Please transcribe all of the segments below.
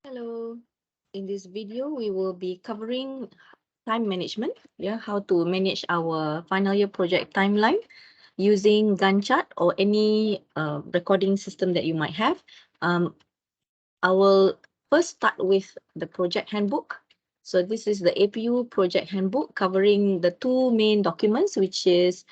Hello. In this video, we will be covering time management, how to manage our final year project timeline using Gantt Chart or any recording system that you might have. I will first start with the project handbook. So this is the APU project handbook covering the two main documents, which is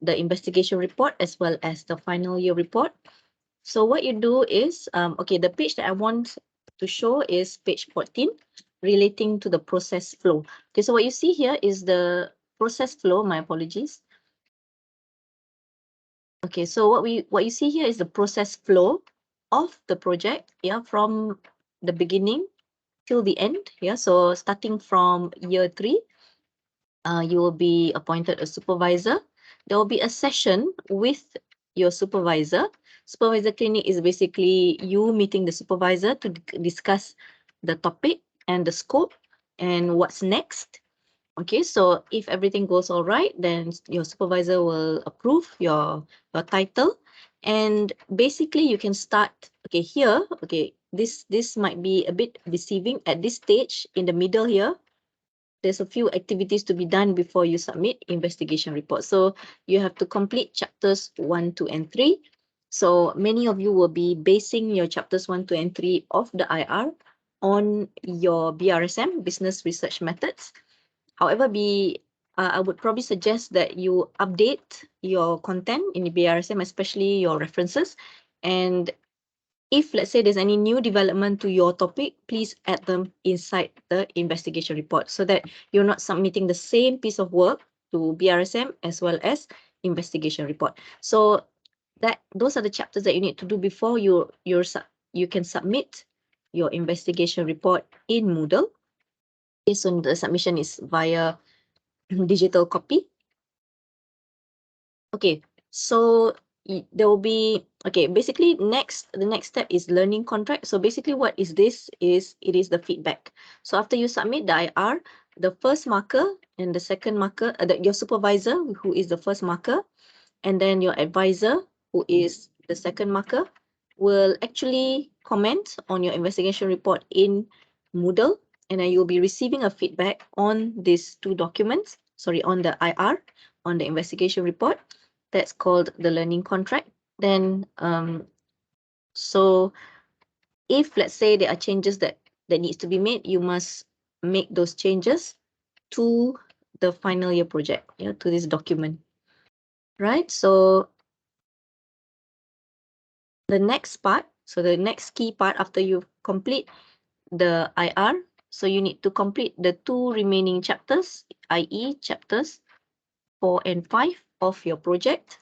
the investigation report as well as the final year report. So what you do is, the page that I want to show is page 14, relating to the process flow. Okay, so what you see here is the process flow. My apologies. Okay, so what you see here is the process flow of the project, from the beginning till the end. So starting from year 3, you will be appointed a supervisor. There will be a session with your supervisor. Supervisor clinic is basically you meeting the supervisor to discuss the topic and the scope and what's next. Okay, so if everything goes all right, then your supervisor will approve your title. And basically you can start, here, this might be a bit deceiving at this stage in the middle here. There's a few activities to be done before you submit investigation report. So you have to complete chapters 1, 2, and 3. So many of you will be basing your chapters 1, 2, and 3 of the IR on your BRSM, Business Research Methods. However, I would probably suggest that you update your content in the BRSM, especially your references. And if, let's say, there's any new development to your topic, please add them inside the investigation report so that you're not submitting the same piece of work to BRSM as well as investigation report. So those are the chapters that you need to do before you can submit your investigation report in Moodle. Okay, so the submission is via digital copy. Okay, so there will be, basically the next step is learning contract. So basically what is this is, it is the feedback. So after you submit the IR, the first marker and the second marker, your supervisor, who is the first marker, and then your advisor, who is the second marker, will actually comment on your investigation report in Moodle, and then you'll be receiving a feedback on these two documents, on the IR, on the investigation report. That's called the learning contract. Then, so if, let's say, there are changes that needs to be made, you must make those changes to the final year project, to this document, right? So the next part, so the next key part after you complete the IR, so you need to complete the two remaining chapters, i.e. chapters 4 and 5 of your project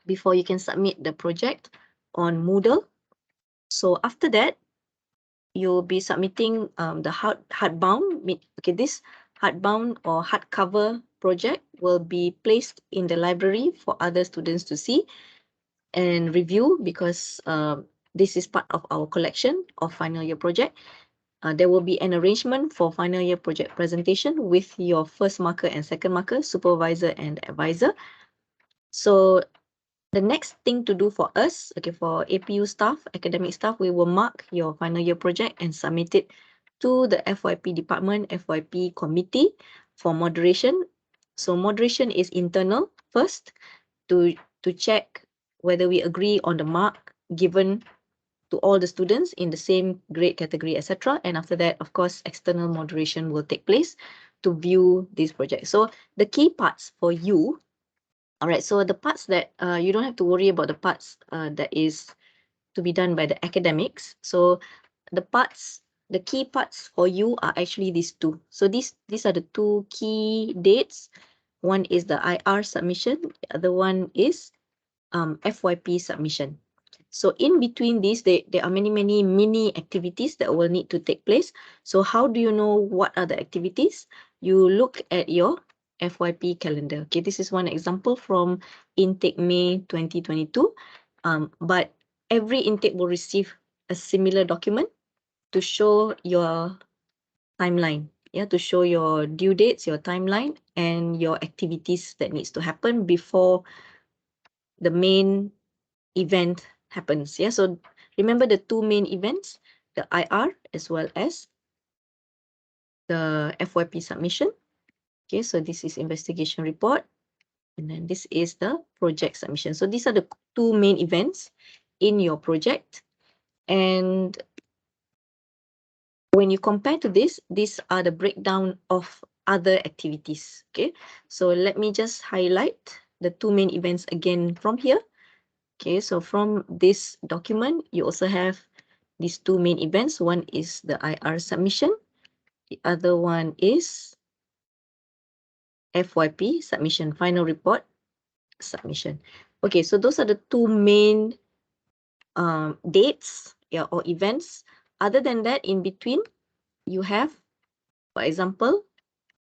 before you can submit the project on Moodle. So after that, you'll be submitting the hardbound. This hardbound or hardcover project will be placed in the library for other students to see and review, because this is part of our collection of final year project. There will be an arrangement for final year project presentation with your first marker and second marker, supervisor and advisor. So the next thing to do for us, for APU staff, academic staff, we will mark your final year project and submit it to the FYP department, FYP committee for moderation. So moderation is internal first to check whether we agree on the mark given to all the students in the same grade category, etc. And after that, of course, external moderation will take place to view this project. So the key parts for you, all right, so the parts that you don't have to worry about, the parts that is to be done by the academics. So the key parts for you are actually these two. So these are the two key dates. One is the IR submission, the other one is FYP submission. So in between these, there are many mini activities that will need to take place. So how do you know what are the activities? You look at your FYP calendar. Okay, this is one example from intake May 2022. But every intake will receive a similar document to show your timeline. To show your due dates, your timeline, and your activities that needs to happen before the main event happens. So remember the two main events, the IR as well as the FYP submission. Okay, so this is investigation report. And then this is the project submission. So these are the two main events in your project. And when you compare to this, these are the breakdown of other activities. Okay, so let me just highlight the two main events again from here. Okay, so from this document, you also have these two main events. One is the IR submission. The other one is FYP submission, final report submission. Okay, so those are the two main dates, yeah, or events. Other than that, in between, you have, for example,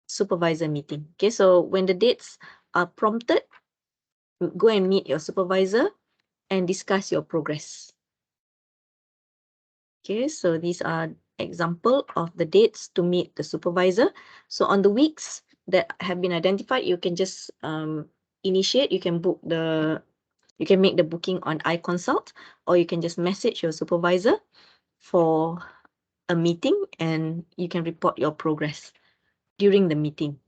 supervisor meeting. Okay, so when the dates are prompted, go and meet your supervisor and discuss your progress. Okay, so these are example of the dates to meet the supervisor. So on the weeks that have been identified, you can just initiate, you can make the booking on iConsult, or you can just message your supervisor for a meeting and you can report your progress during the meeting.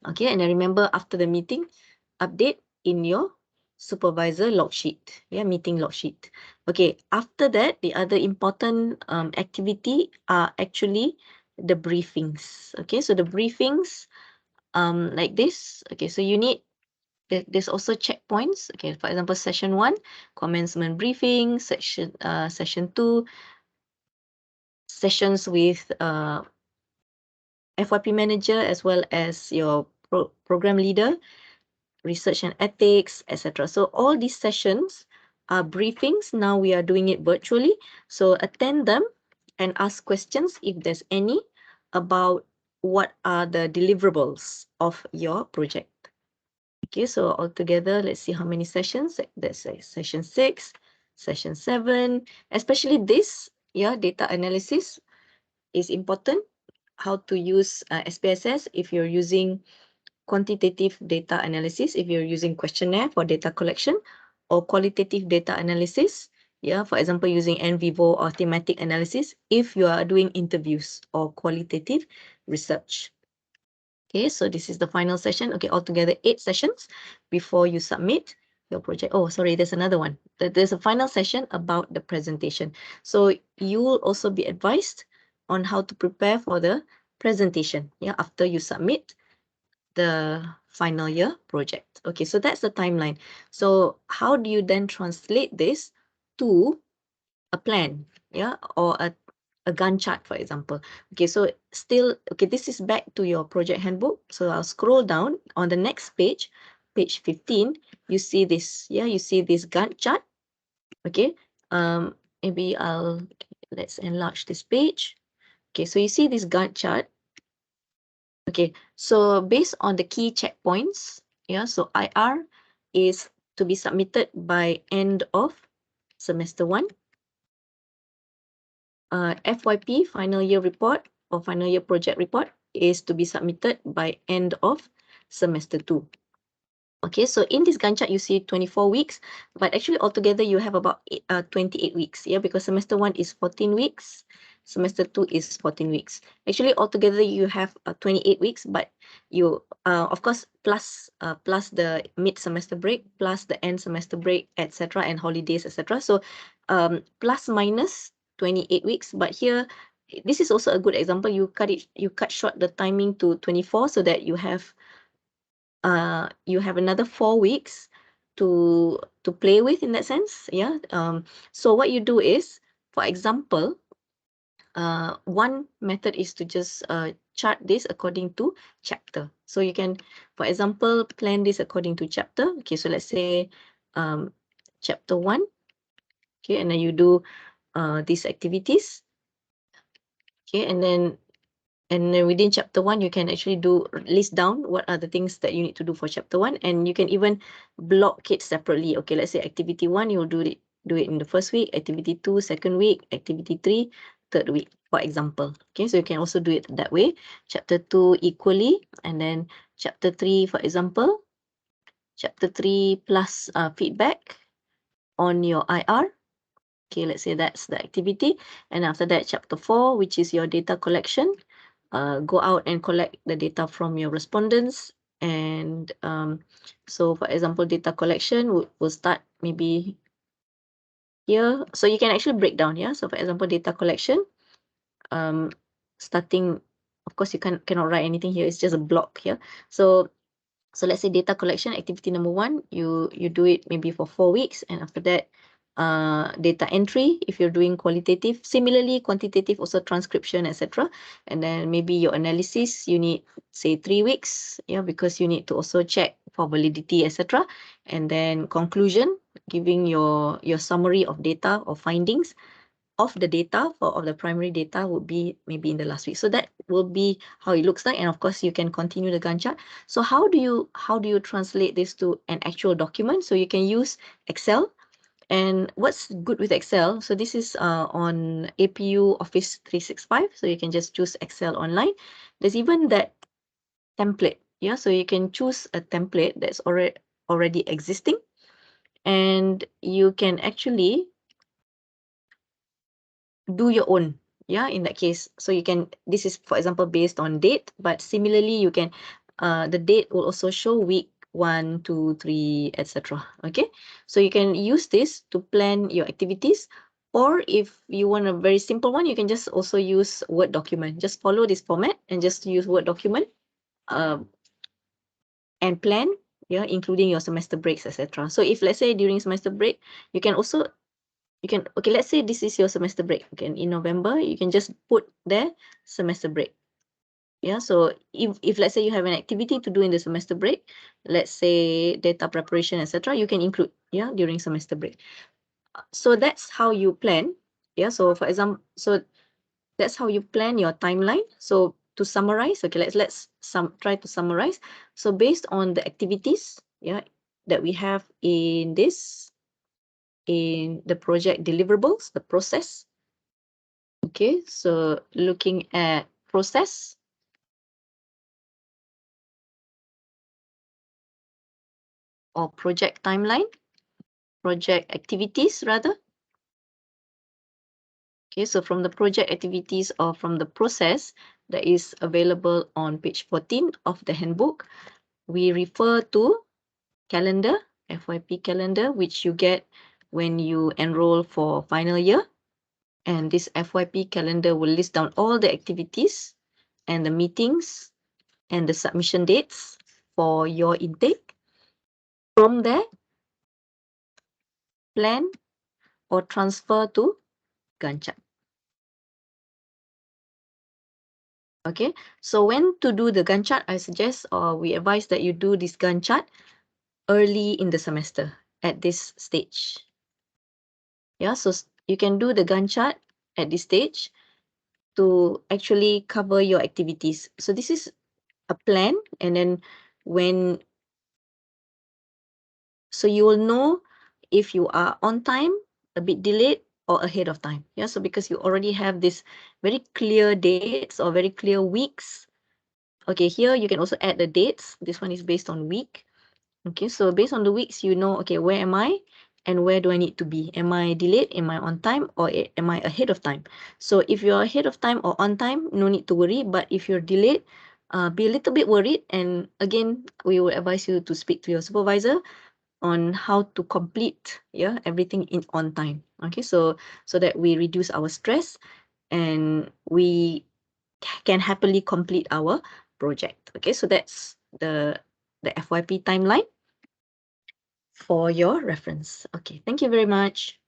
Okay, and I remember after the meeting, update in your supervisor log sheet, yeah, meeting log sheet. Okay, after that, the other important activity are actually the briefings. Okay, so the briefings like this. Okay, so you need, there's also checkpoints. Okay, for example, session 1, commencement briefing, session 2, sessions with FYP manager as well as your program leader, research and ethics, etc. So all these sessions are briefings. Now we are doing it virtually. So attend them and ask questions if there's any about what are the deliverables of your project. Okay, so altogether, let's see how many sessions. That's session 6, session 7, especially this, yeah, data analysis is important. How to use SPSS if you're using quantitative data analysis, if you're using questionnaire for data collection, or qualitative data analysis, yeah, for example, using NVivo or thematic analysis, if you are doing interviews or qualitative research. Okay, so this is the final session. Okay, altogether 8 sessions before you submit your project. Oh, sorry, there's another one. There's a final session about the presentation. So you will also be advised on how to prepare for the presentation, yeah, after you submit the final year project. Okay, so that's the timeline. So how do you then translate this to a plan, yeah, or a Gantt chart, for example? Okay, so still, okay, this is back to your project handbook. So I'll scroll down on the next page, page 15, you see this, yeah, you see this Gantt chart. Okay, maybe let's enlarge this page. Okay, so you see this Gantt chart. Okay, so based on the key checkpoints, yeah, so IR is to be submitted by end of semester 1. FYP, final year report or final year project report, is to be submitted by end of semester 2. Okay, so in this Gantt chart, you see 24 weeks, but actually altogether you have about 28 weeks, yeah, because semester 1 is 14 weeks, semester 2 is 14 weeks. Actually, altogether you have 28 weeks, but you, of course, plus the mid-semester break, plus the end semester break, etc., and holidays, etc. So plus minus 28 weeks, but here, this is also a good example. You cut short the timing to 24 so that you have another 4 weeks to play with in that sense, yeah. So what you do is, for example, one method is to just chart this according to chapter. So you can, for example, plan this according to chapter. Okay, so let's say chapter 1, okay, and then you do these activities, okay, and then within chapter 1, you can actually list down what are the things that you need to do for chapter 1, and you can even block it separately. Okay, let's say activity 1, you'll do it in the first week, activity 2, second week, activity 3, third week, for example. Okay, so you can also do it that way. Chapter 2 equally, and then chapter 3, for example, chapter 3 plus feedback on your IR. Okay, let's say that's the activity. And after that, chapter 4, which is your data collection. Go out and collect the data from your respondents. And so, for example, data collection will start maybe here. So you can actually break down, yeah. So for example, data collection, starting, of course, you cannot write anything here. It's just a block here. So let's say data collection, activity number 1, you do it maybe for 4 weeks, and after that, data entry if you're doing qualitative. Similarly, quantitative also transcription, etc. And then maybe your analysis, you need say 3 weeks, yeah, because you need to also check for validity, etc. And then conclusion, giving your summary of data or findings of the data of the primary data would be maybe in the last week. So that will be how it looks like. And of course, you can continue the Gantt chart. So how do you translate this to an actual document? So you can use Excel. And what's good with Excel? So this is on APU Office 365. So you can just choose Excel online. There's even that template. Yeah, so you can choose a template that's already existing, and you can actually do your own, yeah, in that case. So you can, this is for example based on date, but similarly you can, the date will also show week 1, 2, 3, etc. Okay, so you can use this to plan your activities, or if you want a very simple one, you can just also use Word document. Just follow this format and just use Word document, and plan, yeah, including your semester breaks, etc. So if let's say during semester break, you can also, okay, let's say this is your semester break. Okay, in November, you can just put there semester break. Yeah, so if let's say you have an activity to do in the semester break, let's say data preparation, etc., you can include, yeah, during semester break. So that's how you plan. Yeah, so for example, so that's how you plan your timeline. So to summarize, okay, let's try to summarize. So based on the activities, yeah, that we have in the project deliverables, the process. Okay, so looking at process, or project timeline, project activities rather. Okay, so from the project activities or from the process that is available on page 14 of the handbook, we refer to calendar, FYP calendar, which you get when you enroll for final year. And this FYP calendar will list down all the activities and the meetings and the submission dates for your intake. From there, plan or transfer to Gantt chart. Okay, so when to do the Gantt chart, I suggest, or we advise that you do this Gantt chart early in the semester at this stage. Yeah, so you can do the Gantt chart at this stage to actually cover your activities. So this is a plan, and then so you will know if you are on time, a bit delayed, or ahead of time. Yeah, so because you already have this very clear dates or very clear weeks. Okay, here you can also add the dates. This one is based on week. Okay, so based on the weeks, you know, okay, where am I and where do I need to be? Am I delayed? Am I on time? Or am I ahead of time? So if you're ahead of time or on time, no need to worry. But if you're delayed, be a little bit worried. And again, we would advise you to speak to your supervisor on how to complete, yeah, everything on time. Okay, so that we reduce our stress and we can happily complete our project. Okay, so that's the FYP timeline for your reference. Okay, thank you very much.